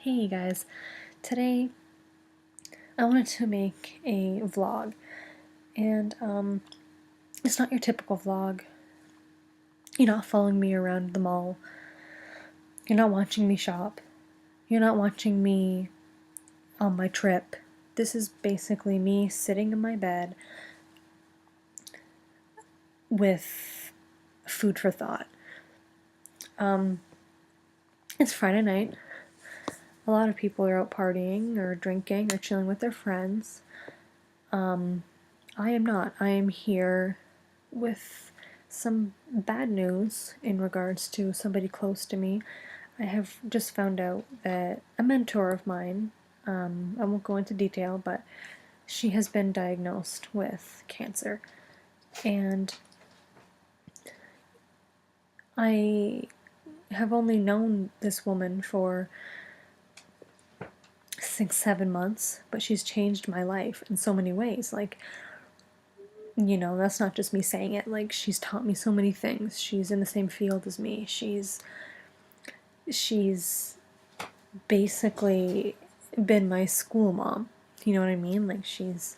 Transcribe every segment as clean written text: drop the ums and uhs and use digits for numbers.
Hey guys, today I wanted to make a vlog, and it's not your typical vlog. You're not following me around the mall, you're not watching me shop, you're not watching me on my trip. This is basically me sitting in my bed with food for thought. It's Friday night. A lot of people are out partying or drinking or chilling with their friends. I am not. I am here with some bad news in regards to somebody close to me. I have just found out that a mentor of mine, I won't go into detail, but she has been diagnosed with cancer. And I have only known this woman for 6-7 months, but she's changed my life in so many ways. That's not just me saying it. She's taught me so many things. She's in the same field as me. She's basically been my school mom. You know what I mean? She's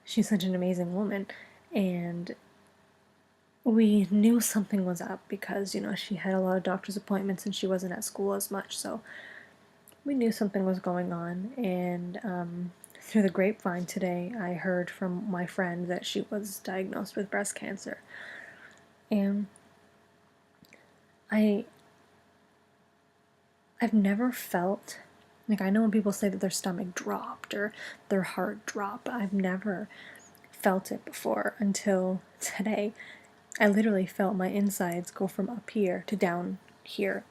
such an amazing woman. And we knew something was up because, she had a lot of doctor's appointments and she wasn't at school as much. So we knew something was going on. And through the grapevine today, I heard from my friend that she was diagnosed with breast cancer. And I've never felt, I know when people say that their stomach dropped or their heart dropped, but I've never felt it before until today. I literally felt my insides go from up here to down here.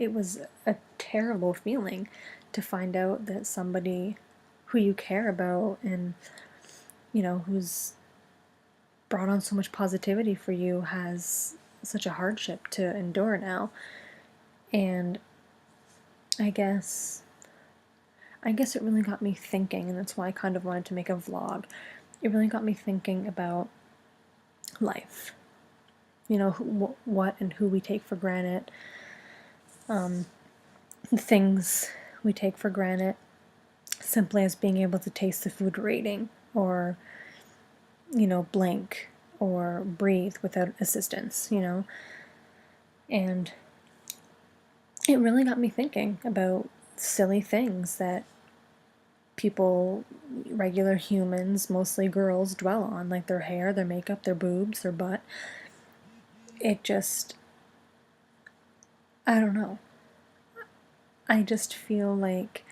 It was a terrible feeling to find out that somebody who you care about and, who's brought on so much positivity for you has such a hardship to endure now. And I guess it really got me thinking, and that's why I kind of wanted to make a vlog. It really got me thinking about life. What and who we take for granted. The things we take for granted simply as being able to taste the food we're eating, or, blink or breathe without assistance, And it really got me thinking about silly things that people, regular humans, mostly girls, dwell on, like their hair, their makeup, their boobs, their butt. It just, I don't know. I just feel like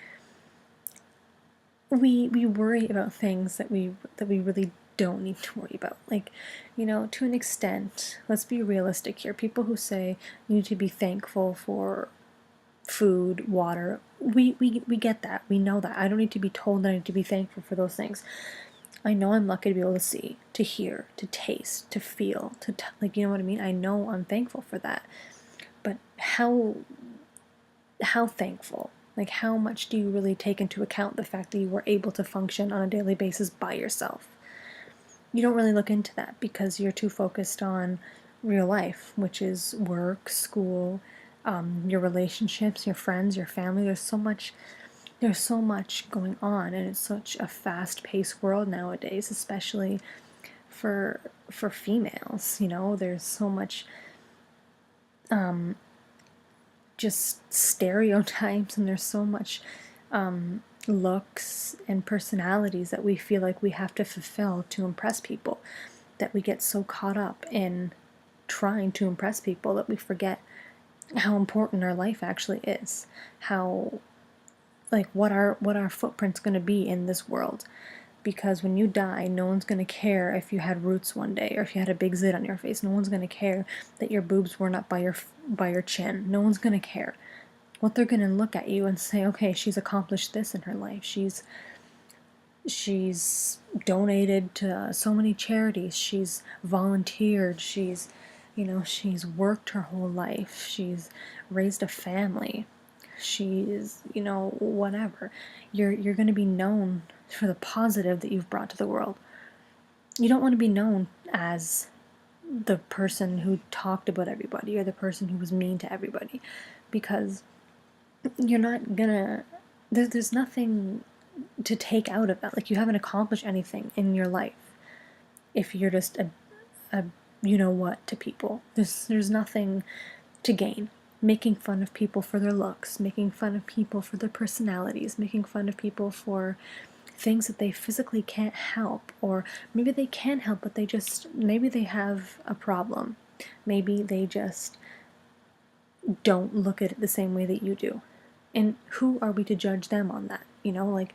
we worry about things that we really don't need to worry about. To an extent, let's be realistic here. People who say you need to be thankful for food, water, we get that. We know that. I don't need to be told that I need to be thankful for those things. I know I'm lucky to be able to see, to hear, to taste, to feel, you know what I mean? I know I'm thankful for that. But how thankful? How much do you really take into account the fact that you were able to function on a daily basis by yourself? You don't really look into that because you're too focused on real life, which is work, school, your relationships, your friends, your family. There's so much going on, and it's such a fast-paced world nowadays, especially for females. There's so much just stereotypes, and there's so much looks and personalities that we feel like we have to fulfill to impress people, that we get so caught up in trying to impress people that we forget how important our life actually is, how what our footprint's going to be in this world. Because when you die, no one's going to care if you had roots one day or if you had a big zit on your face. No one's going to care that your boobs weren't up by your chin. No one's going to care. What they're going to look at you and say, okay, she's accomplished this in her life. She's donated to so many charities. She's volunteered. She's worked her whole life. She's raised a family. She's, whatever. You're going to be known for the positive that you've brought to the world. You don't want to be known as the person who talked about everybody or the person who was mean to everybody, because you're not gonna, there's nothing to take out of that. Like, you haven't accomplished anything in your life if you're just a you know what to people. There's nothing to gain. Making fun of people for their looks, making fun of people for their personalities, making fun of people for things that they physically can't help, or maybe they can help, but maybe they have a problem. Maybe they just don't look at it the same way that you do. And who are we to judge them on that? Like,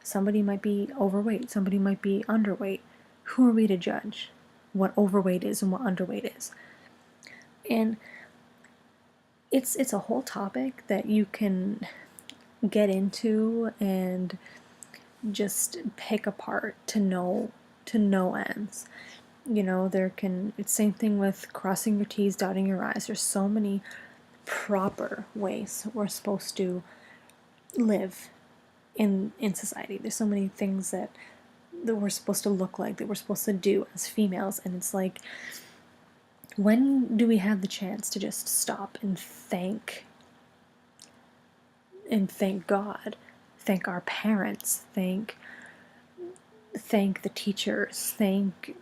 somebody might be overweight, somebody might be underweight. Who are we to judge what overweight is and what underweight is? And it's a whole topic that you can get into and just pick apart to no ends. It's same thing with crossing your T's, dotting your I's. There's so many proper ways we're supposed to live in society. There's so many things that we're supposed to look like, that we're supposed to do as females, and it's like, when do we have the chance to just stop and thank God, thank our parents, thank the teachers, thank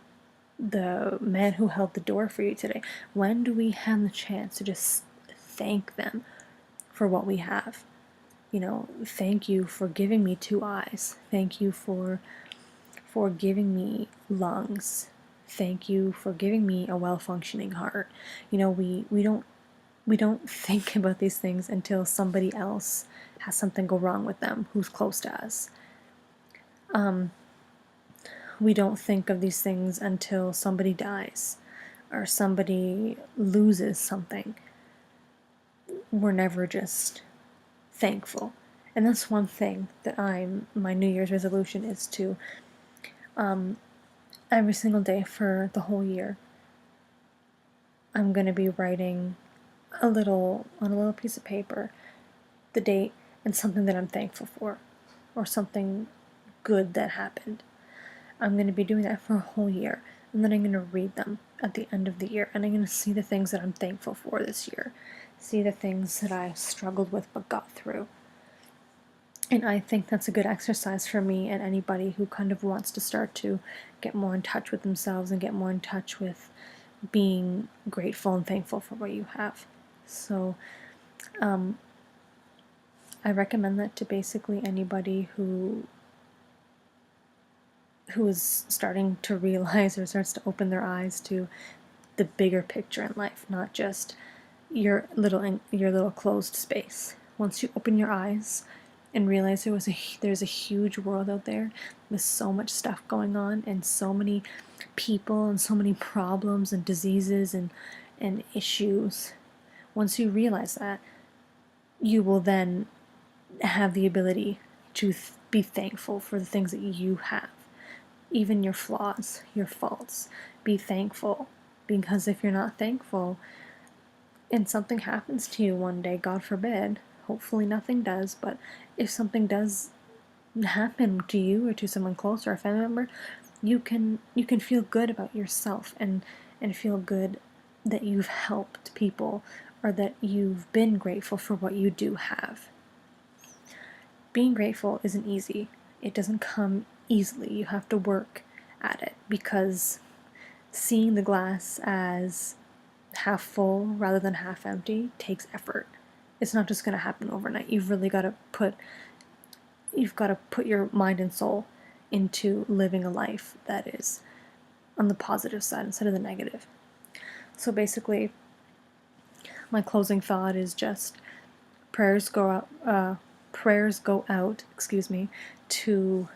the man who held the door for you today? When do we have the chance to just thank them for what we have? Thank you for giving me 2 eyes. Thank you for giving me lungs. Thank you for giving me a well-functioning heart. We don't think about these things until somebody else has something go wrong with them who's close to us. We don't think of these things until somebody dies or somebody loses something. We're never just thankful. And that's one thing that my New Year's resolution is to, every single day for the whole year, I'm going to be writing on a little piece of paper the date and something that I'm thankful for, or something good that happened. I'm going to be doing that for a whole year, and then I'm going to read them at the end of the year, and I'm going to see the things that I'm thankful for this year, see the things that I struggled with but got through. And I think that's a good exercise for me and anybody who kind of wants to start to get more in touch with themselves and get more in touch with being grateful and thankful for what you have. So I recommend that to basically anybody who is starting to realize or starts to open their eyes to the bigger picture in life, not just your little closed space. Once you open your eyes and realize there's a huge world out there with so much stuff going on, and so many people and so many problems and diseases and issues, once you realize that, you will then have the ability to be thankful for the things that you have. Even your flaws, your faults. Be thankful. Because if you're not thankful and something happens to you one day, God forbid, hopefully nothing does, but if something does happen to you or to someone close or a family member, you can feel good about yourself and feel good that you've helped people, or that you've been grateful for what you do have. Being grateful isn't easy. It doesn't come easily. You have to work at it, because seeing the glass as half full rather than half empty takes effort. It's not just going to happen overnight. You've really got to put your mind and soul into living a life that is on the positive side instead of the negative. So basically, my closing thought is just prayers go out, to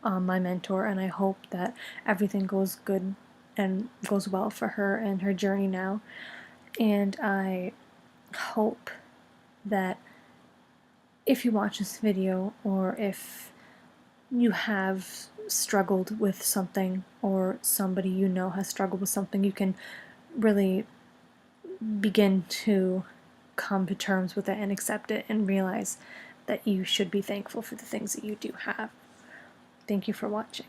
my mentor, and I hope that everything goes good and goes well for her and her journey now. And I hope that if you watch this video, or if you have struggled with something, or somebody you know has struggled with something, you can really begin to come to terms with it and accept it, and realize that you should be thankful for the things that you do have. Thank you for watching.